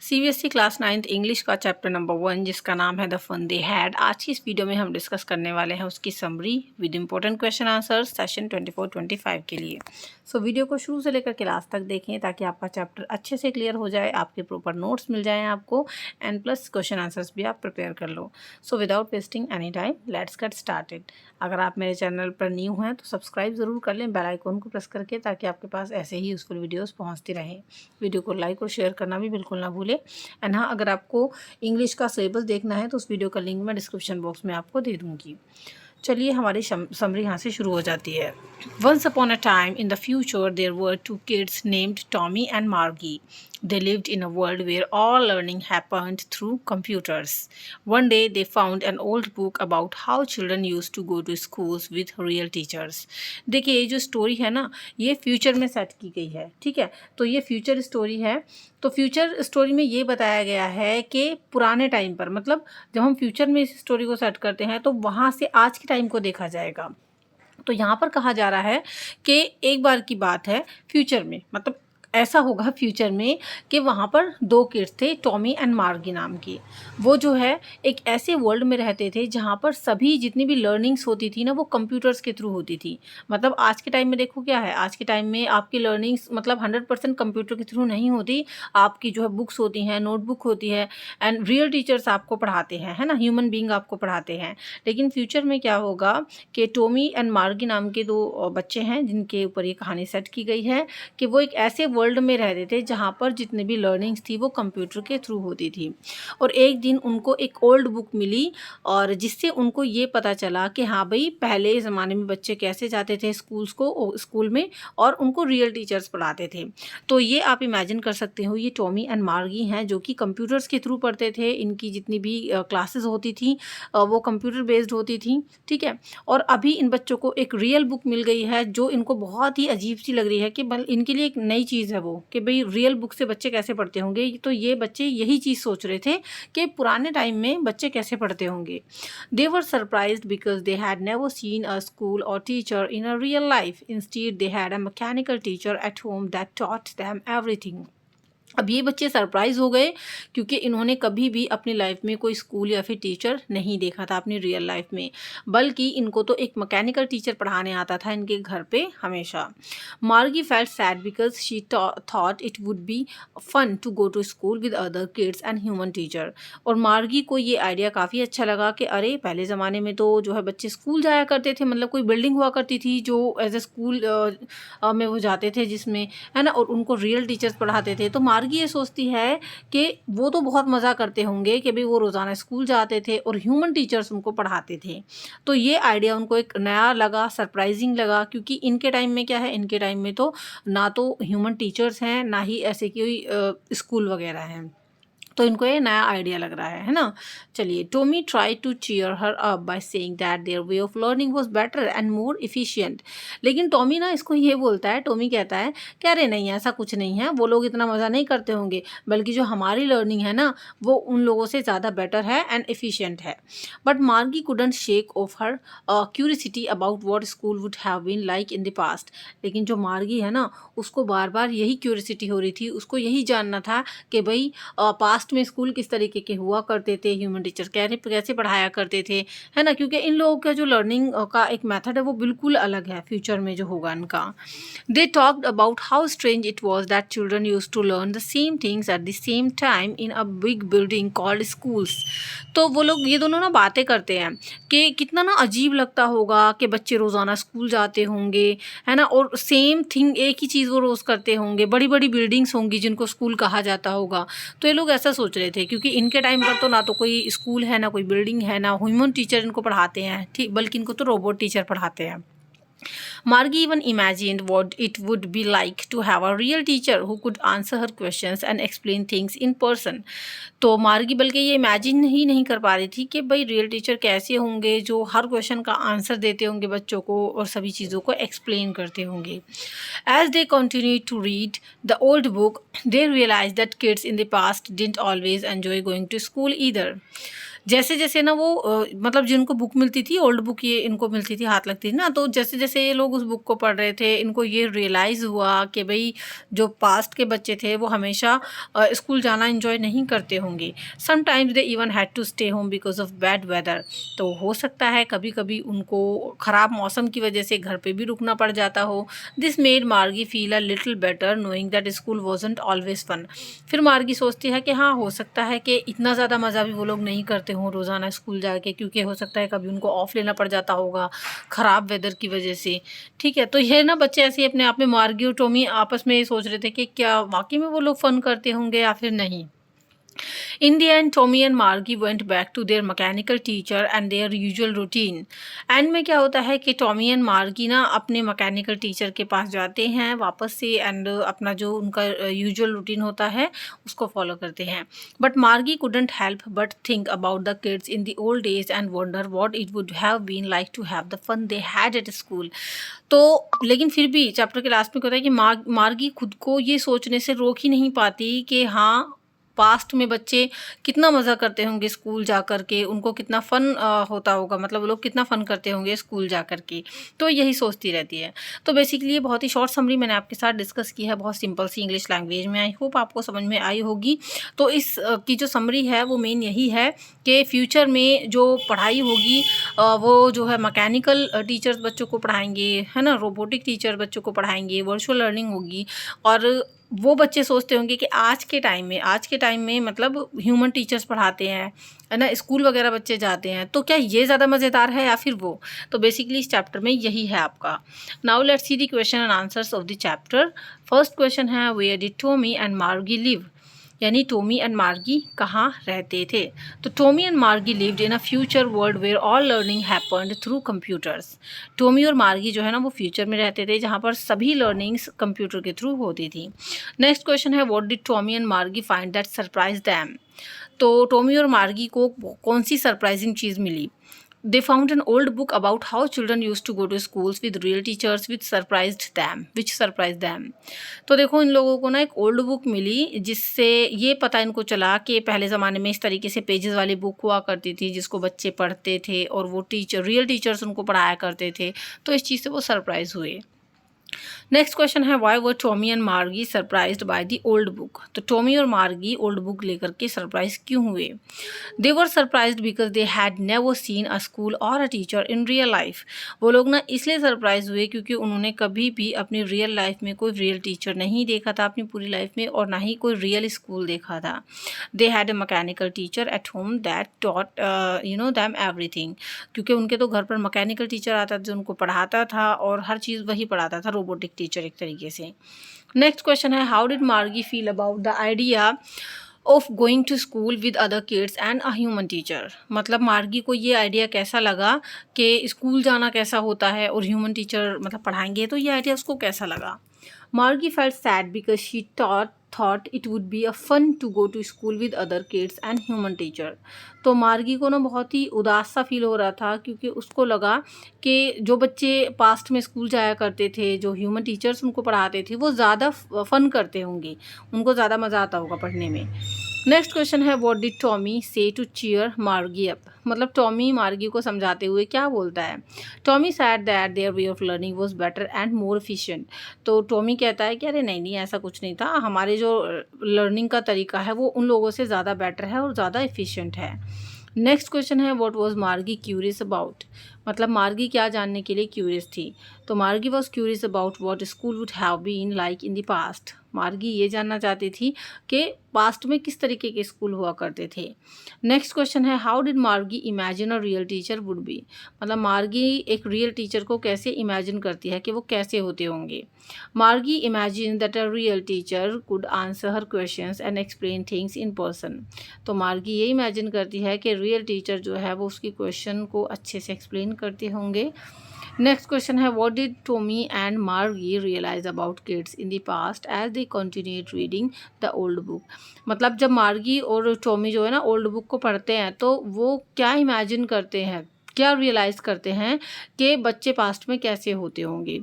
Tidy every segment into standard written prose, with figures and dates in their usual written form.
CBSE class 9th English का chapter number 1 जिसका नाम है द फन दे हैड। आज की इस वीडियो में हम डिस्कस करने वाले हैं उसकी summary with important question answer session 24-25 के लिए। सो वीडियो को शुरू से लेकर के लास्ट तक देखें ताकि आपका चैप्टर अच्छे से क्लियर हो जाए, आपके प्रॉपर नोट्स मिल जाएं आपको एंड प्लस क्वेश्चन आंसर्स भी आप प्रिपेयर कर लो। So without wasting any time let's get started. अगर आप मेरे चैनल पर न्यू हैं तो सब्सक्राइब ज़रूर कर लें बेल आइकॉन को प्रेस करके, ताकि आपके पास ऐसे ही यूजफुल वीडियोस पहुंचती रहें। वीडियो को लाइक और शेयर करना भी बिल्कुल ना भूलें। एंड हाँ, अगर आपको इंग्लिश का सिलेबस देखना है तो उस वीडियो का लिंक मैं डिस्क्रिप्शन बॉक्स में आपको दे दूँगी। चलिए हमारी समरी यहाँ से शुरू हो जाती है। Once upon a time in the future there were two kids named Tommy and Margie. They lived in a world where all learning happened through computers. One day they found an old book about how children used to go to schools with real teachers. देखिए ये जो story है ना, ये future में set की गई है, ठीक है। तो ये फ्यूचर स्टोरी है। तो फ्यूचर स्टोरी में ये बताया गया है कि पुराने टाइम पर, मतलब जब हम फ्यूचर में इस स्टोरी को सेट करते हैं तो वहाँ से आज के टाइम को देखा जाएगा। तो यहाँ पर कहा जा रहा है कि एक बार की बात है फ्यूचर में, मतलब ऐसा होगा फ्यूचर में कि वहाँ पर दो किड्स थे टॉमी एंड मार्गी नाम की। वो जो है एक ऐसे वर्ल्ड में रहते थे जहाँ पर सभी जितनी भी लर्निंग्स होती थी ना वो कंप्यूटर्स के थ्रू होती थी। मतलब आज के टाइम में देखो क्या है, आज के टाइम में आपकी लर्निंग्स मतलब 100% कंप्यूटर के थ्रू नहीं होती। आपकी जो है बुक्स होती हैं, नोटबुक होती है एंड रियल टीचर्स आपको पढ़ाते हैं, है ना, ह्यूमन बींग आपको पढ़ाते हैं। लेकिन फ्यूचर में क्या होगा कि टॉमी एंड मार्गी नाम के दो बच्चे हैं जिनके ऊपर ये कहानी सेट की गई है कि वो एक ऐसे वर्ल्ड में रहते थे जहाँ पर जितने भी लर्निंग्स थी वो कंप्यूटर के थ्रू होती थी। और एक दिन उनको एक ओल्ड बुक मिली और जिससे उनको ये पता चला कि हाँ भाई, पहले ज़माने में बच्चे कैसे जाते थे स्कूल में और उनको रियल टीचर्स पढ़ाते थे। तो ये आप इमेजिन कर सकते हो, ये टॉमी एंड मार्गी हैं जो कि कंप्यूटर्स के थ्रू पढ़ते थे। इनकी जितनी भी क्लासेस होती थी वो कंप्यूटर बेस्ड होती थी, ठीक है। और अभी इन बच्चों को एक रियल बुक मिल गई है जो इनको बहुत ही अजीब सी लग रही है कि इनके लिए एक नई चीज़ है वो, कि भाई रियल बुक से बच्चे कैसे पढ़ते होंगे। तो ये बच्चे यही चीज़ सोच रहे थे कि पुराने टाइम में बच्चे कैसे पढ़ते होंगे। They were surprised because they had never seen a school or teacher in a real life. Instead they had a mechanical teacher at home that taught them everything. अब ये बच्चे सरप्राइज़ हो गए क्योंकि इन्होंने कभी भी अपनी लाइफ में कोई स्कूल या फिर टीचर नहीं देखा था अपनी रियल लाइफ में, बल्कि इनको तो एक मैकेनिकल टीचर पढ़ाने आता था इनके घर पे हमेशा। Margie felt sad because she thought it would be fun to go to school with other kids and human teacher. और मार्गी को ये आइडिया काफ़ी अच्छा लगा कि अरे पहले ज़माने में तो जो है बच्चे स्कूल जाया करते थे, मतलब कोई बिल्डिंग हुआ करती थी जो एज ए स्कूल में वो जाते थे जिसमें, है ना, और उनको रियल टीचर्स पढ़ाते थे। तो मार्गी ये सोचती है कि वो तो बहुत मज़ा करते होंगे कि भाई वो रोज़ाना स्कूल जाते थे और ह्यूमन टीचर्स उनको पढ़ाते थे। तो ये आइडिया उनको एक नया लगा, सरप्राइजिंग लगा, क्योंकि इनके टाइम में क्या है, इनके टाइम में तो ना तो ह्यूमन टीचर्स हैं ना ही ऐसे कोई स्कूल वगैरह हैं। तो इनको ये नया आइडिया लग रहा है ना। चलिए, Tommy try to cheer her up by saying that their way of learning was better and more efficient. लेकिन टॉमी ना इसको ये बोलता है, टॉमी कहता है कि अरे नहीं, ऐसा कुछ नहीं है, वो लोग इतना मज़ा नहीं करते होंगे, बल्कि जो हमारी लर्निंग है ना वो उन लोगों से ज़्यादा बेटर है एंड एफिशिएंट है। But Margie couldn't shake off her curiosity about what school would have been like in the past. लेकिन जो मार्गी है ना उसको बार बार यही क्यूरियोसिटी हो रही थी, उसको यही जानना था कि भाई पास्ट में स्कूल किस तरीके के हुआ करते थे, ह्यूमन टीचर कैसे पढ़ाया करते थे, है ना, क्योंकि इन लोगों का जो लर्निंग का एक मेथड है वो बिल्कुल अलग है फ्यूचर में जो होगा इनका। They talked about how strange it was that children use to learn the same things at the same time in a big building called schools. तो वो लोग ये दोनों ना बातें करते हैं कि कितना ना अजीब लगता होगा कि बच्चे रोज़ाना स्कूल जाते होंगे, है ना, और सेम थिंग एक ही चीज़ वो रोज़ करते होंगे, बड़ी बड़ी बिल्डिंग्स होंगी जिनको स्कूल कहा जाता होगा। तो ये लोग ऐसा सोच रहे थे क्योंकि इनके टाइम पर तो ना तो कोई स्कूल है, ना कोई बिल्डिंग है, ना ह्यूमन टीचर इनको पढ़ाते हैं, ठीक, बल्कि इनको तो रोबोट टीचर पढ़ाते हैं। Margie even imagined what it would be like to have a real teacher who could answer her questions and explain things in person. तो मार्गी बल्कि ये इमेजिन ही नहीं कर पा रही थी कि भाई रियल टीचर कैसे होंगे जो हर क्वेश्चन का आंसर देते होंगे बच्चों को और सभी चीज़ों को एक्सप्लेन करते होंगे। As they continued to read the old book, they realized that kids in the past didn't always enjoy going to school either. जैसे जैसे ना वो मतलब जिनको बुक मिलती थी, ओल्ड बुक ये इनको मिलती थी, हाथ लगती थी ना, तो जैसे जैसे ये लोग उस बुक को पढ़ रहे थे, इनको ये रियलाइज़ हुआ कि भाई जो पास्ट के बच्चे थे वो हमेशा स्कूल जाना इंजॉय नहीं करते होंगे। Sometimes they even had to stay home because of bad weather. तो हो सकता है कभी कभी उनको ख़राब मौसम की वजह से घर पे भी रुकना पड़ जाता हो। This made Margie feel a little better knowing that school wasn't always fun. फिर मार्गी सोचती है कि हाँ, हो सकता है कि इतना ज़्यादा मज़ा भी वो लोग नहीं करते हों रोज़ाना स्कूल जाके, क्योंकि हो सकता है कभी उनको ऑफ लेना पड़ जाता होगा ख़राब वेदर की वजह से। ठीक है, तो ये ना बच्चे ऐसे ही अपने आप में, मार्गी और टॉमी आपस में ये सोच रहे थे कि क्या वाकई में वो लोग फ़न करते होंगे या फिर नहीं। In the end, Tommy and Margie went back to their mechanical teacher and their usual routine. And में क्या होता है कि टॉमी एंड मार्गी ना अपने मैकेनिकल टीचर के पास जाते हैं वापस से, एंड अपना जो उनका यूजुअल रूटीन होता है उसको फॉलो करते हैं। बट मार्गी couldn't help but think about the kids in the old days and wonder what it would have been like to have the fun they had at school. तो लेकिन फिर भी चैप्टर के लास्ट में क्या होता है कि मार्गी खुद को ये सोचने से रोक ही नहीं पाती कि हाँ, पास्ट में बच्चे कितना मज़ा करते होंगे स्कूल जा कर के, उनको कितना फ़न होता होगा, मतलब वो लोग कितना फ़न करते होंगे स्कूल जा कर के। तो यही सोचती रहती है। तो बेसिकली ये बहुत ही शॉर्ट समरी मैंने आपके साथ डिस्कस की है, बहुत सिंपल सी इंग्लिश लैंग्वेज में। आई होप आपको समझ में आई होगी। तो इस की जो समरी है वो मेन यही है कि फ्यूचर में जो पढ़ाई होगी वो जो है मैकेनिकल टीचर्स बच्चों को पढ़ाएंगे, है ना, रोबोटिक टीचर बच्चों को पढ़ाएंगे, वर्चुअल लर्निंग होगी। और वो बच्चे सोचते होंगे कि आज के टाइम में मतलब ह्यूमन टीचर्स पढ़ाते हैं, है ना, स्कूल वगैरह बच्चे जाते हैं, तो क्या ये ज़्यादा मज़ेदार है या फिर वो। तो बेसिकली इस चैप्टर में यही है आपका। Now let's see the question and answers of the chapter. First question है, where did Tommy and Margie live, यानी टॉमी एंड मार्गी कहाँ रहते थे। तो Tommy and Margie lived in a future world where all learning happened through computers. Tommy और Margie जो है ना वो फ्यूचर में रहते थे जहाँ पर सभी लर्निंग्स कंप्यूटर के थ्रू होती थी। नेक्स्ट क्वेश्चन है, what did Tommy and Margie find that surprise them. तो टॉमी और मार्गी को कौन सी सरप्राइजिंग चीज़ मिली। They found an old book about how children used to go to schools with real teachers which surprised them. तो देखो, इन लोगों को ना एक ओल्ड बुक मिली जिससे ये पता इनको चला कि पहले ज़माने में इस तरीके से पेजेस वाली बुक हुआ करती थी जिसको बच्चे पढ़ते थे और वो रियल टीचर्स उनको पढ़ाया करते थे। तो इस चीज़ से वो सरप्राइज हुए। नेक्स्ट क्वेश्चन है, why were Tommy and Margie surprised by the old book. तो टॉमी और मार्गी ओल्ड बुक लेकर के सरप्राइज क्यों हुए। They were surprised because they had never seen a school or a teacher in real life. वो लोग ना इसलिए सरप्राइज हुए क्योंकि उन्होंने कभी भी अपनी रियल लाइफ में कोई रियल टीचर नहीं देखा था अपनी पूरी लाइफ में, और ना ही कोई रियल स्कूल देखा था। दे had a mechanical teacher at home that taught them everything. क्योंकि उनके तो घर पर मैकेनिकल टीचर आता था जो उनको पढ़ाता था, और हर चीज़ वही पढ़ाता था, रोबोटिक टीचर एक तरीके से। नेक्स्ट क्वेश्चन है, how did Margie feel about the idea of going to school with other kids and a human teacher. मतलब मार्गी को ये आइडिया कैसा लगा कि स्कूल जाना कैसा होता है और ह्यूमन टीचर मतलब पढ़ाएंगे, तो ये आइडिया उसको कैसा लगा। मार्गी felt sad because she thought it would be a fun to go to school with other kids and human teacher। तो मार्गी को ना बहुत ही उदास सा फील हो रहा था क्योंकि उसको लगा कि जो बच्चे पास्ट में स्कूल जाया करते थे, जो ह्यूमन टीचर्स उनको पढ़ाते थे, वो ज़्यादा फन करते होंगे, उनको ज़्यादा मज़ा आता होगा पढ़ने में। नेक्स्ट क्वेश्चन है, व्हाट डिड टॉमी से टू चीयर मार्गी अप। मतलब टॉमी मार्गी को समझाते हुए क्या बोलता है। Tommy sad that their way of learning was better and more efficient. तो टॉमी कहता है कि अरे नहीं नहीं, ऐसा कुछ नहीं था, हमारे जो लर्निंग का तरीका है वो उन लोगों से ज़्यादा बेटर है और ज़्यादा एफिशिएंट है। नेक्स्ट क्वेश्चन है, व्हाट वाज मार्गी क्यूरियस अबाउट। मतलब मार्गी क्या जानने के लिए क्यूरियस थी। तो Margie was curious about what school would have been like in the past. Margie ये जानना चाहती थी कि पास्ट में किस तरीके के स्कूल हुआ करते थे। नेक्स्ट क्वेश्चन है, हाउ डिड मार्गी imagine a real teacher would be. मतलब मार्गी एक रियल टीचर को कैसे इमेजिन करती है कि वो कैसे होते होंगे। मार्गी imagine that a real teacher could answer her questions and explain things in person. तो मार्गी ये इमेजिन करती है कि रियल टीचर जो है वो उसकी क्वेश्चन को अच्छे से एक्सप्लेन करते होंगे। नेक्स्ट क्वेश्चन है, what did Tommy and Margie realise about kids in the past as they continued reading the old book. मतलब जब मार्गी और टॉमी जो है ना ओल्ड बुक को पढ़ते हैं तो वो क्या इमेजिन करते हैं, क्या रियलाइज़ करते हैं कि बच्चे पास्ट में कैसे होते होंगे।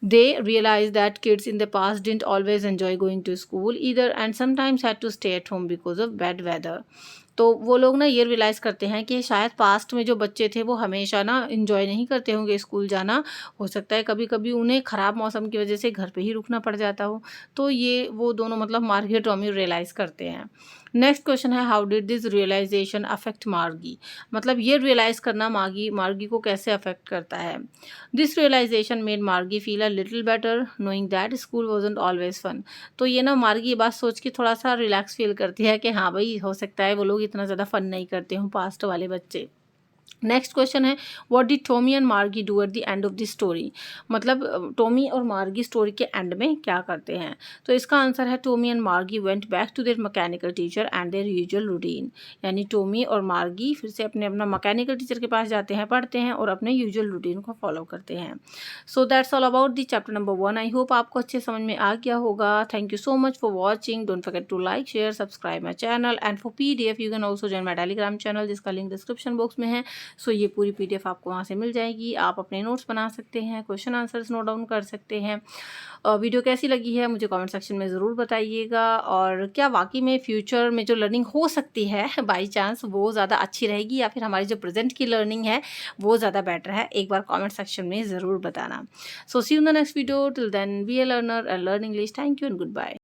They realise that kids in the past didn't always enjoy going to school either and sometimes had to stay at home because of bad weather. तो वो लोग ना ये रियलाइज़ करते हैं कि शायद पास्ट में जो बच्चे थे वो हमेशा ना एंजॉय नहीं करते होंगे स्कूल जाना। हो सकता है कभी-कभी उन्हें ख़राब मौसम की वज़ह से घर पे ही रुकना पड़ जाता हो। तो ये वो दोनों मतलब मार्गी और टॉमी रियलाइज़ करते हैं। नेक्स्ट क्वेश्चन है, how did this realisation affect Margie? मतलब ये रियलाइज़ करना मार्गी मार्गी को कैसे अफ़ेक्ट करता है? This realisation made Margie feel a little better knowing that school wasn't always fun. तो ये ना मार्गी ये बात सोच के थोड़ा-सा रिलैक्स फ़ील करती है कि हाँ भई, हो सकता है वो लोग इतना ज़्यादा फ़न नहीं करते हों पास्ट वाले बच्चे। नेक्स्ट क्वेश्चन है, व्हाट डिड टॉमी एंड मार्गी do at the end of the story? मतलब टॉमी और मार्गी स्टोरी के एंड में क्या करते हैं? तो इसका आंसर है, Tommy and Margie went back to their mechanical teacher and their usual routine. यानी टॉमी और मार्गी फिर से अपना मैकेनिकल टीचर के पास जाते हैं, पढ़ते हैं और अपने यूजुअल रूटीन को फॉलो करते हैं। So that's all about the chapter number 1। I hope आपको अच्छे समझ में आ गया होगा। Thank you so much for watching. Don't forget to like, share, subscribe my channel and for PDF you can also join my Telegram channel, जिसका link description box में है। सो ये पूरी PDF आपको वहाँ से मिल जाएगी। आप अपने नोट्स बना सकते हैं, क्वेश्चन आंसर्स नोट डाउन कर सकते हैं। वीडियो कैसी लगी है मुझे कमेंट सेक्शन में ज़रूर बताइएगा, और क्या वाकई में फ्यूचर में जो लर्निंग हो सकती है बाई चांस वो ज़्यादा अच्छी रहेगी, या फिर हमारी जो प्रेजेंट की लर्निंग है वो ज़्यादा बेटर है, एक बार कमेंट सेक्शन में ज़रूर बताना। So see you in the next video. Till then be a learner and learn English. Thank you and good bye.